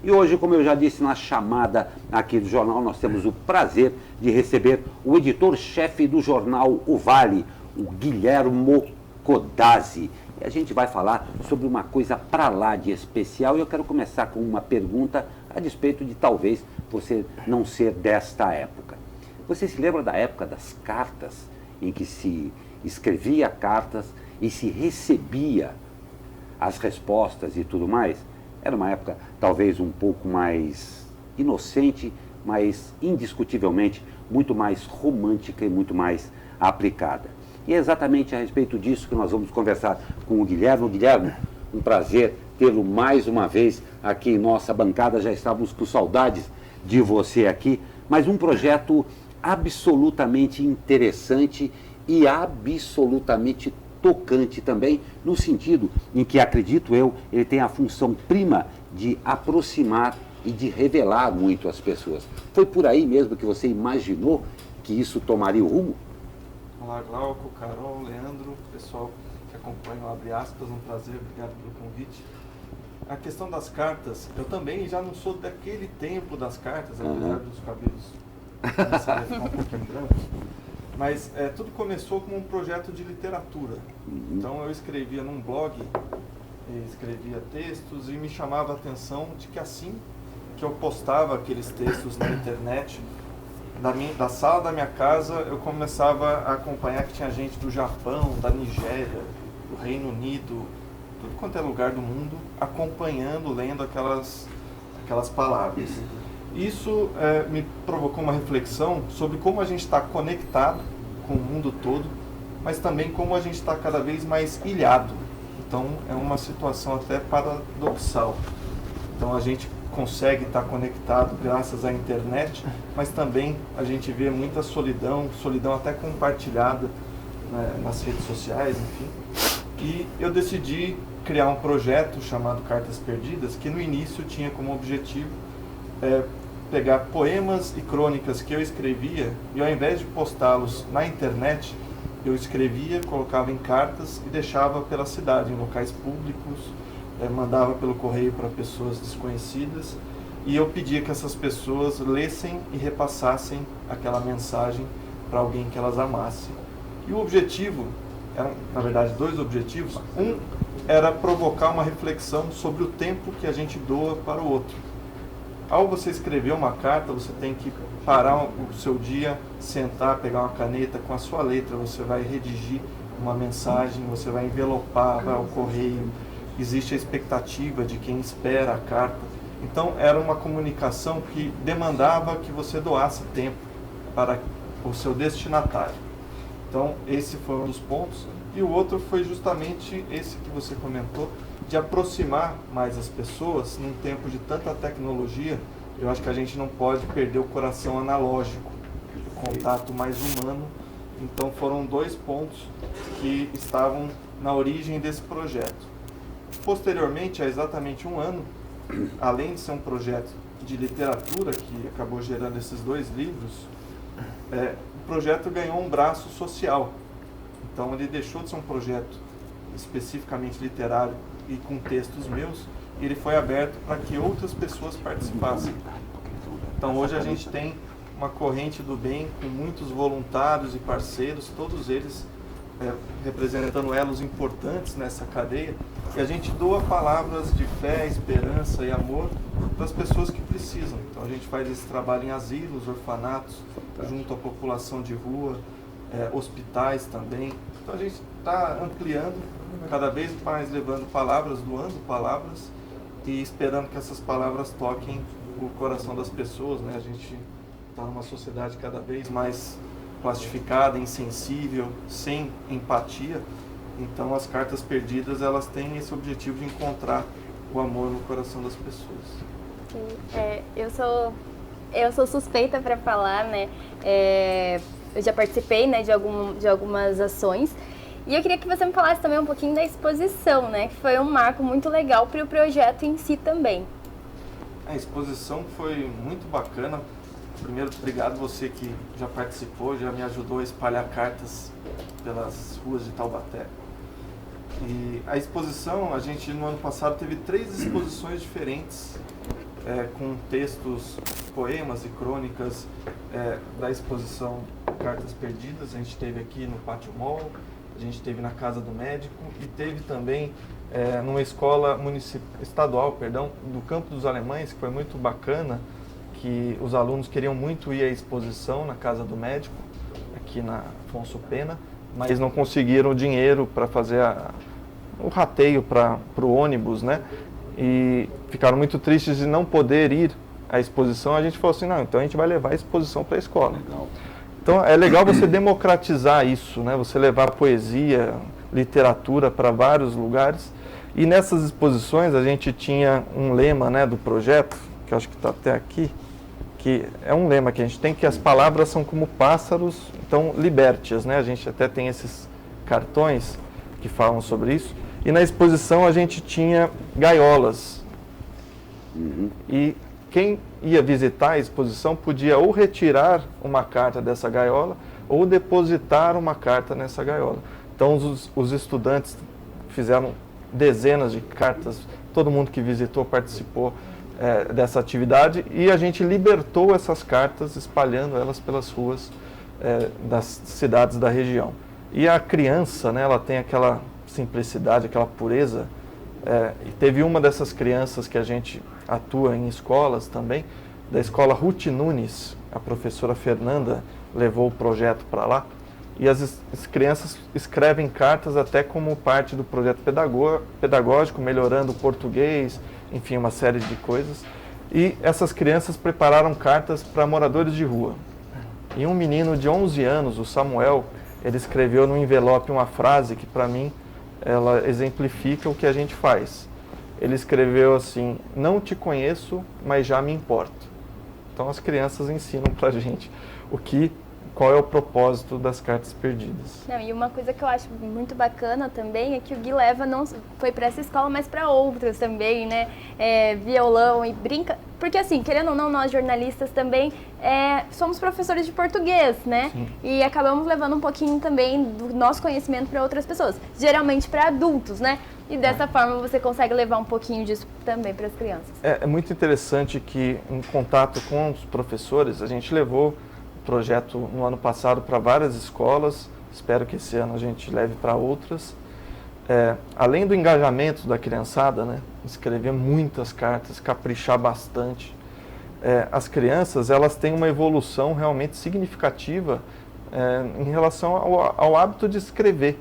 E hoje, como eu já disse na chamada aqui do jornal, nós temos o prazer de receber o editor-chefe do jornal O Vale, o Guilhermo Codazzi. E a gente vai falar sobre uma coisa pra lá de especial. E eu quero começar com uma pergunta a respeito de talvez você não ser desta época. Você se lembra da época das cartas, em que se escrevia cartas e se recebia as respostas e tudo mais? Era uma época talvez um pouco mais inocente, mas indiscutivelmente muito mais romântica e muito mais aplicada. E é exatamente a respeito disso que nós vamos conversar com o Guilherme. Guilherme, um prazer tê-lo mais uma vez aqui em nossa bancada. Já estávamos com saudades de você aqui, mas um projeto absolutamente interessante e absolutamente tocante também, no sentido em que, acredito eu, ele tem a função prima de aproximar e de revelar muito as pessoas. Foi por aí mesmo que você imaginou que isso tomaria o rumo? Olá, Glauco, Carol, Leandro, pessoal que acompanha o Abre Aspas, um prazer, obrigado pelo convite. A questão das cartas, eu também já não sou daquele tempo das cartas, apesar dos cabelos começarem a ficar um pouquinho brancos. Mas tudo começou como um projeto de literatura. Então eu escrevia num blog, escrevia textos e me chamava a atenção de que assim que eu postava aqueles textos na internet, da sala da minha casa, eu começava a acompanhar que tinha gente do Japão, da Nigéria, do Reino Unido, tudo quanto é lugar do mundo, acompanhando, lendo aquelas palavras. Isso me provocou uma reflexão sobre como a gente está conectado com o mundo todo, mas também como a gente está cada vez mais ilhado. Então é uma situação até paradoxal. Então a gente consegue estar conectado graças à internet, mas também a gente vê muita solidão até compartilhada, né, nas redes sociais, enfim. E eu decidi criar um projeto chamado Cartas Perdidas, que no início tinha como objetivo pegar poemas e crônicas que eu escrevia e, ao invés de postá-los na internet, eu escrevia, colocava em cartas e deixava pela cidade, em locais públicos, mandava pelo correio para pessoas desconhecidas, e eu pedia que essas pessoas lessem e repassassem aquela mensagem para alguém que elas amassem. E o objetivo, eram, na verdade, dois objetivos. Um era provocar uma reflexão sobre o tempo que a gente doa para o outro. Ao você escrever uma carta, você tem que parar o seu dia, sentar, pegar uma caneta, com a sua letra, você vai redigir uma mensagem, você vai envelopar, vai ao correio, existe a expectativa de quem espera a carta. Então era uma comunicação que demandava que você doasse tempo para o seu destinatário. Então esse foi um dos pontos. E o outro foi justamente esse que você comentou, de aproximar mais as pessoas num tempo de tanta tecnologia. Eu acho que a gente não pode perder o coração analógico, o contato mais humano. Então foram dois pontos que estavam na origem desse projeto. Posteriormente, há exatamente um ano, além de ser um projeto de literatura que acabou gerando esses dois livros, o projeto ganhou um braço social. Então ele deixou de ser um projeto especificamente literário e com textos meus, e ele foi aberto para que outras pessoas participassem. Então hoje a gente tem uma corrente do bem com muitos voluntários e parceiros, todos eles representando elos importantes nessa cadeia, e a gente doa palavras de fé, esperança e amor para as pessoas que precisam. Então a gente faz esse trabalho em asilos, orfanatos, junto à população de rua, hospitais também. Então a gente está ampliando, cada vez mais levando palavras, doando palavras e esperando que essas palavras toquem o coração das pessoas, né? A gente está numa sociedade cada vez mais plastificada, insensível, sem empatia. Então as cartas perdidas, elas têm esse objetivo de encontrar o amor no coração das pessoas. Eu sou suspeita para falar, né? Eu já participei, né, de algumas ações. E eu queria que você me falasse também um pouquinho da exposição, né? Que foi um marco muito legal para o projeto em si também. A exposição foi muito bacana. Primeiro, obrigado você que já participou, já me ajudou a espalhar cartas pelas ruas de Taubaté. E a exposição, a gente no ano passado teve 3 exposições diferentes com textos, poemas e crônicas da exposição Cartas Perdidas. A gente teve aqui no Pátio Mall, a gente teve na Casa do Médico e teve também numa escola estadual, do Campo dos Alemães, que foi muito bacana, que os alunos queriam muito ir à exposição na Casa do Médico, aqui na Afonso Pena, mas eles não conseguiram dinheiro para fazer o rateio para o ônibus, né? E ficaram muito tristes de não poder ir à exposição. A gente falou assim, não, então a gente vai levar a exposição para a escola. Legal. Então é legal você democratizar isso, né? Você levar poesia, literatura para vários lugares. E nessas exposições a gente tinha um lema, né, do projeto, que eu acho que está até aqui, que é um lema que a gente tem, que as palavras são como pássaros, então liberte-as, né? A gente até tem esses cartões que falam sobre isso. E na exposição a gente tinha gaiolas. E quem ia visitar a exposição podia ou retirar uma carta dessa gaiola ou depositar uma carta nessa gaiola. Então os estudantes fizeram dezenas de cartas, todo mundo que visitou participou dessa atividade e a gente libertou essas cartas, espalhando elas pelas ruas das cidades da região. E a criança, né, ela tem aquela simplicidade, aquela pureza. E teve uma dessas crianças que a gente atua em escolas também, da escola Ruth Nunes, a professora Fernanda levou o projeto para lá, e as crianças escrevem cartas até como parte do projeto pedagógico, melhorando o português, enfim, uma série de coisas. E essas crianças prepararam cartas para moradores de rua. E um menino de 11 anos, o Samuel, ele escreveu no envelope uma frase que, para mim, ela exemplifica o que a gente faz. Ele escreveu assim: não te conheço, mas já me importo. Então as crianças ensinam para a gente qual é o propósito das cartas perdidas. Não, e uma coisa que eu acho muito bacana também é que o Gui leva não foi para essa escola, mas para outras também, né? Violão e brinca. Porque assim, querendo ou não, nós jornalistas também somos professores de português, né? Sim. E acabamos levando um pouquinho também do nosso conhecimento para outras pessoas, geralmente para adultos, né? E dessa forma você consegue levar um pouquinho disso também para as crianças. É muito interessante que, em contato com os professores, a gente levou projeto no ano passado para várias escolas, espero que esse ano a gente leve para outras. Além do engajamento da criançada, né, escrever muitas cartas, caprichar bastante, as crianças elas têm uma evolução realmente significativa em relação ao hábito de escrever.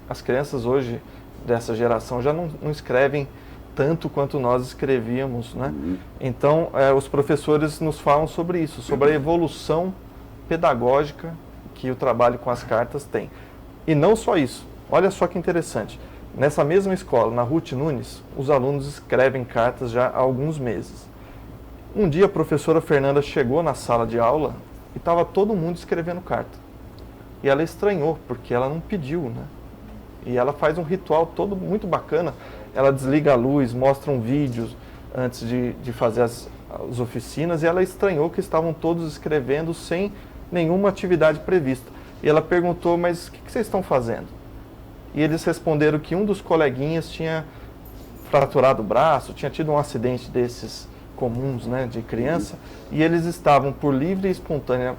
As crianças hoje, dessa geração, já não escrevem tanto quanto nós escrevíamos, né? Então, os professores nos falam sobre isso, sobre a evolução pedagógica que o trabalho com as cartas tem. E não só isso, olha só que interessante, nessa mesma escola, na Ruth Nunes, os alunos escrevem cartas já há alguns meses. Um dia a professora Fernanda chegou na sala de aula e estava todo mundo escrevendo carta. E ela estranhou, porque ela não pediu, né? E ela faz um ritual todo muito bacana. Ela desliga a luz, mostra um vídeo antes de fazer as oficinas, e ela estranhou que estavam todos escrevendo sem nenhuma atividade prevista. E ela perguntou: mas o que vocês estão fazendo? E eles responderam que um dos coleguinhas tinha fraturado o braço, tinha tido um acidente desses comuns, né, de criança, e eles estavam, por livre e espontânea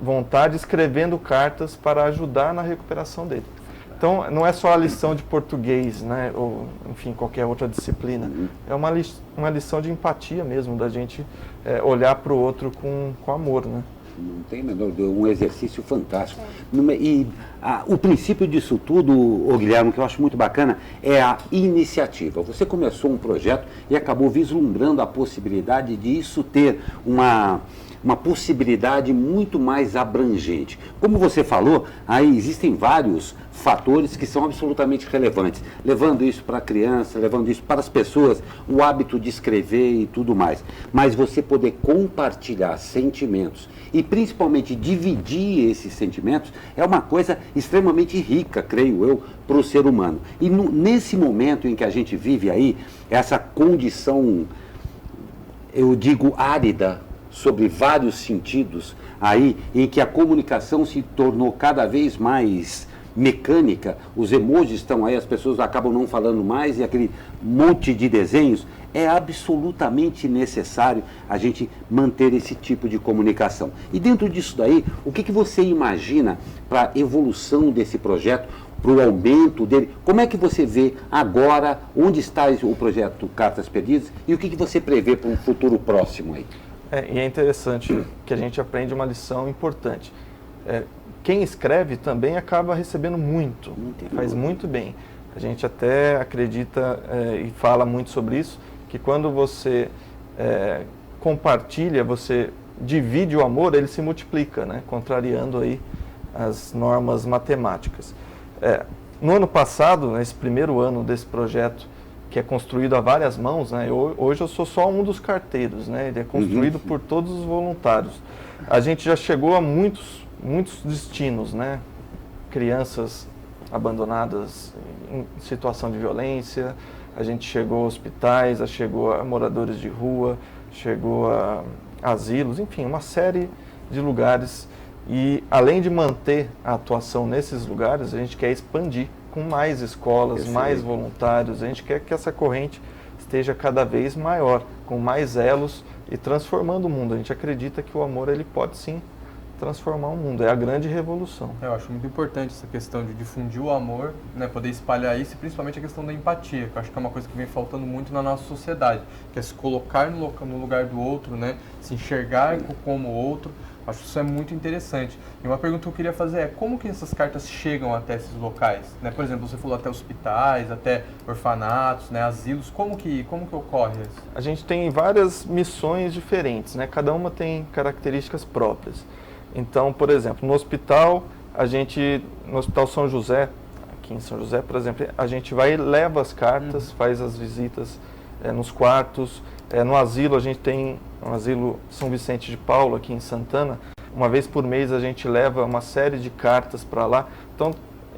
vontade, escrevendo cartas para ajudar na recuperação dele. Então, não é só a lição de português, né, ou, enfim, qualquer outra disciplina. É uma lição de empatia mesmo, da gente olhar para o outro com amor, né? Não tem menor dúvida, um exercício fantástico. E o princípio disso tudo, Guilherme, que eu acho muito bacana, é a iniciativa. Você começou um projeto e acabou vislumbrando a possibilidade de isso ter uma possibilidade muito mais abrangente. Como você falou, aí existem vários fatores que são absolutamente relevantes, levando isso para a criança, levando isso para as pessoas, o hábito de escrever e tudo mais. Mas você poder compartilhar sentimentos e principalmente dividir esses sentimentos é uma coisa extremamente rica, creio eu, para o ser humano. E nesse momento em que a gente vive aí, essa condição, eu digo, árida, sobre vários sentidos aí, em que a comunicação se tornou cada vez mais mecânica, os emojis estão aí, as pessoas acabam não falando mais, e aquele monte de desenhos, é absolutamente necessário a gente manter esse tipo de comunicação. E dentro disso daí, o que você imagina para a evolução desse projeto, para o aumento dele? Como é que você vê agora, onde está o projeto Cartas Perdidas e o que você prevê para um futuro próximo aí? E é interessante que a gente aprende uma lição importante. Quem escreve também acaba recebendo muito, faz muito bem. A gente até acredita e fala muito sobre isso, que quando você compartilha, você divide o amor, ele se multiplica, né? Contrariando aí as normas matemáticas. No ano passado, nesse primeiro ano desse projeto, que é construído a várias mãos, né? Hoje eu sou só um dos carteiros, né? Ele é construído por todos os voluntários. A gente já chegou a muitos destinos, né? Crianças abandonadas em situação de violência, a gente chegou a hospitais, chegou a moradores de rua, chegou a asilos, enfim, uma série de lugares. E além de manter a atuação nesses lugares, a gente quer expandir com mais escolas, mais voluntários. A gente quer que essa corrente esteja cada vez maior, com mais elos e transformando o mundo. A gente acredita que o amor ele pode sim transformar o mundo. É a grande revolução. Eu acho muito importante essa questão de difundir o amor, né, poder espalhar isso, e principalmente a questão da empatia, que eu acho que é uma coisa que vem faltando muito na nossa sociedade, que é se colocar no lugar do outro, né, se enxergar como outro. Acho que isso é muito interessante. E uma pergunta que eu queria fazer é como que essas cartas chegam até esses locais? Né? Por exemplo, você falou até hospitais, até orfanatos, né, asilos. Como que ocorre isso? A gente tem várias missões diferentes, né? Cada uma tem características próprias. Então, por exemplo, no Hospital São José, aqui em São José, por exemplo, a gente vai e leva as cartas, faz as visitas nos quartos. No asilo, a gente tem um asilo São Vicente de Paulo, aqui em Santana. Uma vez por mês a gente leva uma série de cartas para lá. Então,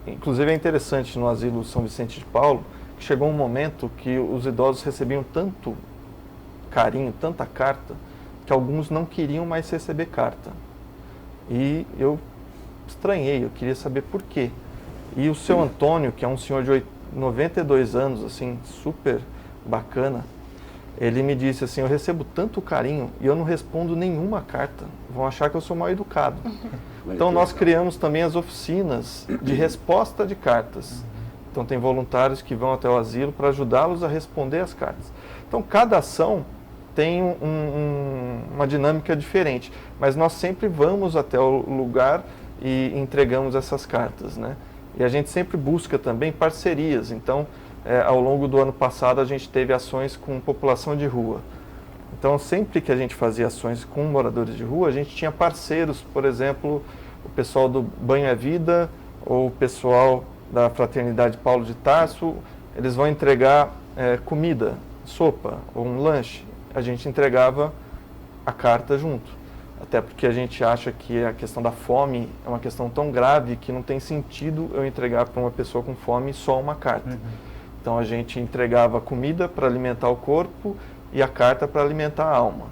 inclusive é interessante no asilo São Vicente de Paulo, que chegou um momento que os idosos recebiam tanto carinho, tanta carta, que alguns não queriam mais receber carta. E eu estranhei, eu queria saber por quê. E o seu Antônio, que é um senhor de 92 anos, assim, super bacana, ele me disse assim, eu recebo tanto carinho e eu não respondo nenhuma carta. Vão achar que eu sou mal educado. Então nós criamos também as oficinas de resposta de cartas. Então tem voluntários que vão até o asilo para ajudá-los a responder as cartas. Então cada ação tem uma dinâmica diferente, mas nós sempre vamos até o lugar e entregamos essas cartas, né? E a gente sempre busca também parcerias. Então, ao longo do ano passado, a gente teve ações com população de rua. Então, sempre que a gente fazia ações com moradores de rua, a gente tinha parceiros, por exemplo, o pessoal do Banho é Vida, ou o pessoal da Fraternidade Paulo de Tarso, eles vão entregar comida, sopa ou um lanche. A gente entregava a carta junto. Até porque a gente acha que a questão da fome é uma questão tão grave que não tem sentido eu entregar para uma pessoa com fome só uma carta. Então a gente entregava comida para alimentar o corpo e a carta para alimentar a alma.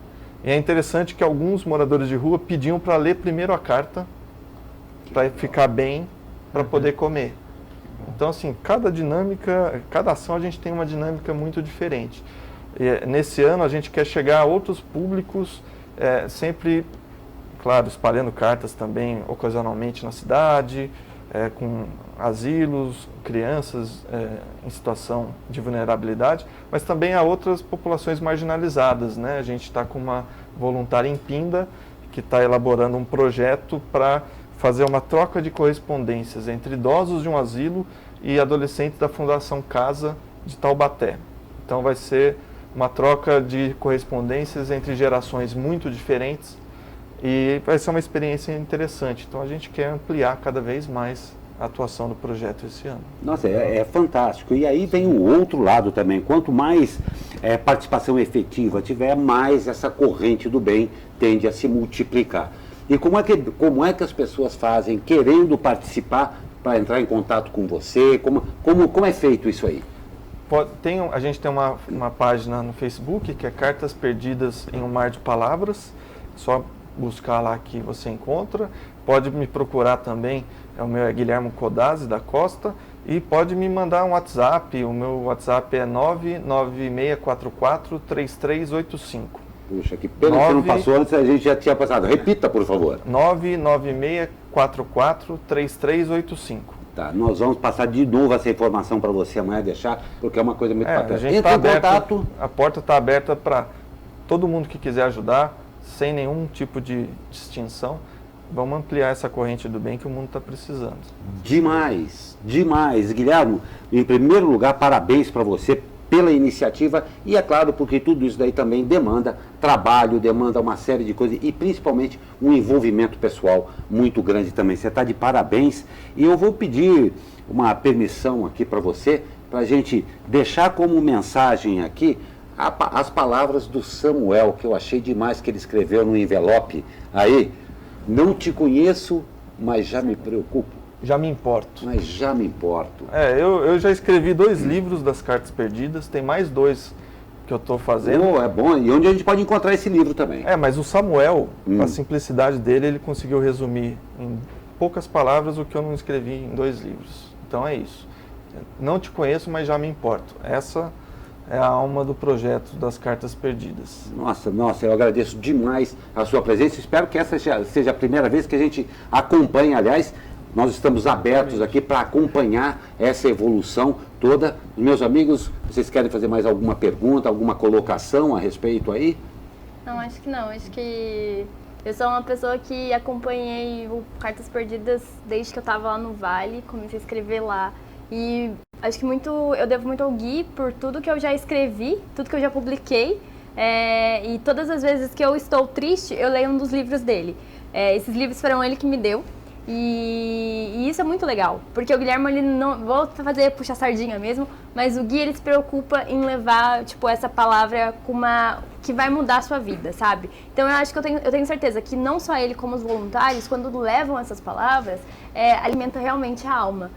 E é interessante que alguns moradores de rua pediam para ler primeiro a carta, para ficar bem, para poder comer. Então assim, cada ação a gente tem uma dinâmica muito diferente. E, nesse ano a gente quer chegar a outros públicos, sempre, claro, espalhando cartas também ocasionalmente na cidade, com asilos, crianças em situação de vulnerabilidade, mas também a outras populações marginalizadas, né? A gente está com uma voluntária em Pinda que está elaborando um projeto para fazer uma troca de correspondências entre idosos de um asilo e adolescentes da Fundação Casa de Taubaté. Então vai ser uma troca de correspondências entre gerações muito diferentes e vai ser uma experiência interessante. Então a gente quer ampliar cada vez mais a atuação do projeto esse ano. Nossa, é fantástico. E aí vem o outro lado também. Quanto mais participação efetiva tiver, mais essa corrente do bem tende a se multiplicar. E como é que as pessoas fazem querendo participar para entrar em contato com você? Como é feito isso aí? A gente tem uma página no Facebook que é Cartas Perdidas em um Mar de Palavras. Só buscar lá que você encontra. Pode me procurar também O meu é Guilhermo Codazzi da Costa. E pode me mandar um WhatsApp. O meu WhatsApp é 996443385. Puxa, que pena que você não passou antes, a gente já tinha passado. Repita, por favor. 996443385. Tá, nós vamos passar de novo essa informação para você amanhã deixar, porque é uma coisa muito bacana. A gente tá aberto, a porta está aberta para todo mundo que quiser ajudar, sem nenhum tipo de distinção. Vamos ampliar essa corrente do bem que o mundo está precisando. Demais, demais. Guilherme, em primeiro lugar, parabéns para você pela iniciativa e, é claro, porque tudo isso daí também demanda trabalho, demanda uma série de coisas e, principalmente, um envolvimento pessoal muito grande também. Você está de parabéns e eu vou pedir uma permissão aqui para você, para a gente deixar como mensagem aqui as palavras do Samuel, que eu achei demais que ele escreveu no envelope aí. Não te conheço, mas já me preocupo. Já me importo. Mas já me importo. Eu já escrevi 2 livros das cartas perdidas, tem mais 2 que eu estou fazendo. É bom, e onde a gente pode encontrar esse livro também? Mas o Samuel, com a simplicidade dele, ele conseguiu resumir em poucas palavras o que eu não escrevi em 2 livros. Então é isso. Não te conheço, mas já me importo. Essa é a alma do projeto das cartas perdidas. Nossa, eu agradeço demais a sua presença. Espero que essa seja a primeira vez que a gente acompanhe, aliás, nós estamos abertos aqui para acompanhar essa evolução toda. Meus amigos, vocês querem fazer mais alguma pergunta, alguma colocação a respeito aí? Não, acho que não. Acho que eu sou uma pessoa que acompanhei o Cartas Perdidas desde que eu estava lá no Vale, comecei a escrever lá. E acho que eu devo muito ao Gui por tudo que eu já escrevi, tudo que eu já publiquei. E todas as vezes que eu estou triste, eu leio um dos livros dele. Esses livros foram ele que me deu. E isso é muito legal, porque o Guilherme, ele não, vou fazer puxar sardinha mesmo, mas o Gui, ele se preocupa em levar, tipo, essa palavra que vai mudar a sua vida, sabe? Então eu acho que eu tenho certeza que não só ele, como os voluntários, quando levam essas palavras, alimenta realmente a alma.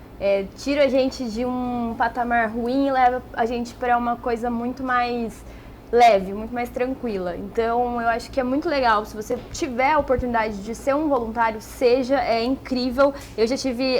Tira a gente de um patamar ruim e leva a gente para uma coisa muito mais leve, muito mais tranquila. Então, eu acho que é muito legal. Se você tiver a oportunidade de ser um voluntário, é incrível. Eu já tive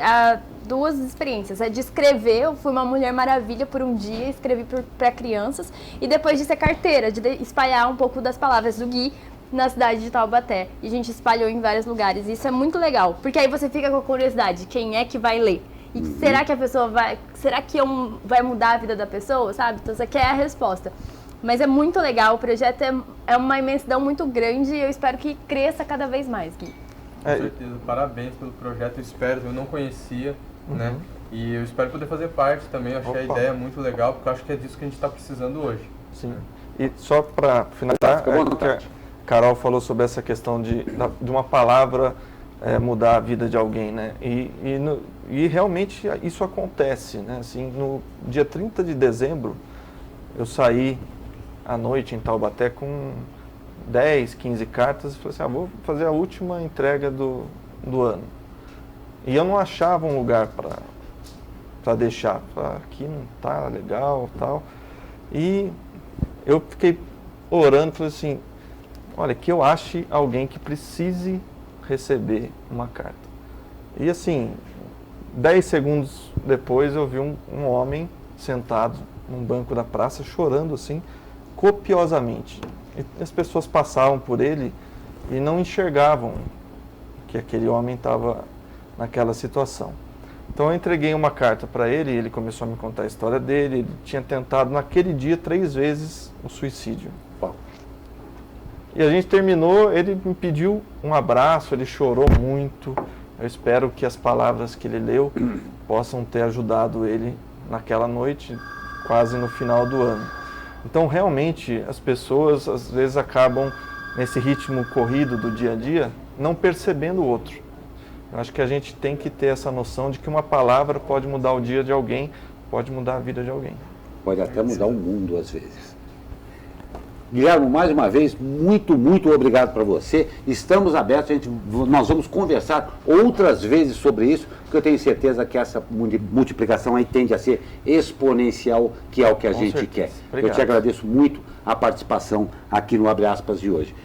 2 experiências. De escrever, eu fui uma Mulher Maravilha por um dia, escrevi para crianças. E depois de ser carteira, de espalhar um pouco das palavras do Gui na cidade de Taubaté. E a gente espalhou em vários lugares. E isso é muito legal, porque aí você fica com a curiosidade, quem é que vai ler? E será que a pessoa será que vai mudar a vida da pessoa, sabe? Então, você quer a resposta. Mas é muito legal, o projeto é uma imensidão muito grande e eu espero que cresça cada vez mais, Gui. Com certeza, parabéns pelo projeto, eu não conhecia, né? E eu espero poder fazer parte também, eu achei a ideia muito legal, porque eu acho que é disso que a gente está precisando hoje. Sim, e só para finalizar, que a Carol falou sobre essa questão de uma palavra mudar a vida de alguém, né? E realmente isso acontece, né? Assim, no dia 30 de dezembro, eu saí à noite em Taubaté com 10, 15 cartas e falei assim, vou fazer a última entrega do ano. E eu não achava um lugar para deixar. Aqui não tá legal tal. E eu fiquei orando, falei assim, olha, que eu ache alguém que precise receber uma carta. E assim, 10 segundos depois eu vi um homem sentado num banco da praça, chorando assim, copiosamente. E as pessoas passavam por ele e não enxergavam que aquele homem estava naquela situação. Então eu entreguei uma carta para ele, e ele começou a me contar a história dele. Ele tinha tentado naquele dia 3 vezes o suicídio. E a gente terminou, ele me pediu um abraço, ele chorou muito. Eu espero que as palavras que ele leu possam ter ajudado ele naquela noite, quase no final do ano. Então, realmente, as pessoas, às vezes, acabam, nesse ritmo corrido do dia a dia, não percebendo o outro. Eu acho que a gente tem que ter essa noção de que uma palavra pode mudar o dia de alguém, pode mudar a vida de alguém. Pode até mudar o mundo, às vezes. Guilherme, mais uma vez, muito, muito obrigado para você. Estamos abertos, nós vamos conversar outras vezes sobre isso, porque eu tenho certeza que essa multiplicação aí tende a ser exponencial, que é o que a gente quer. Obrigado. Eu te agradeço muito a participação aqui no Abre Aspas de hoje.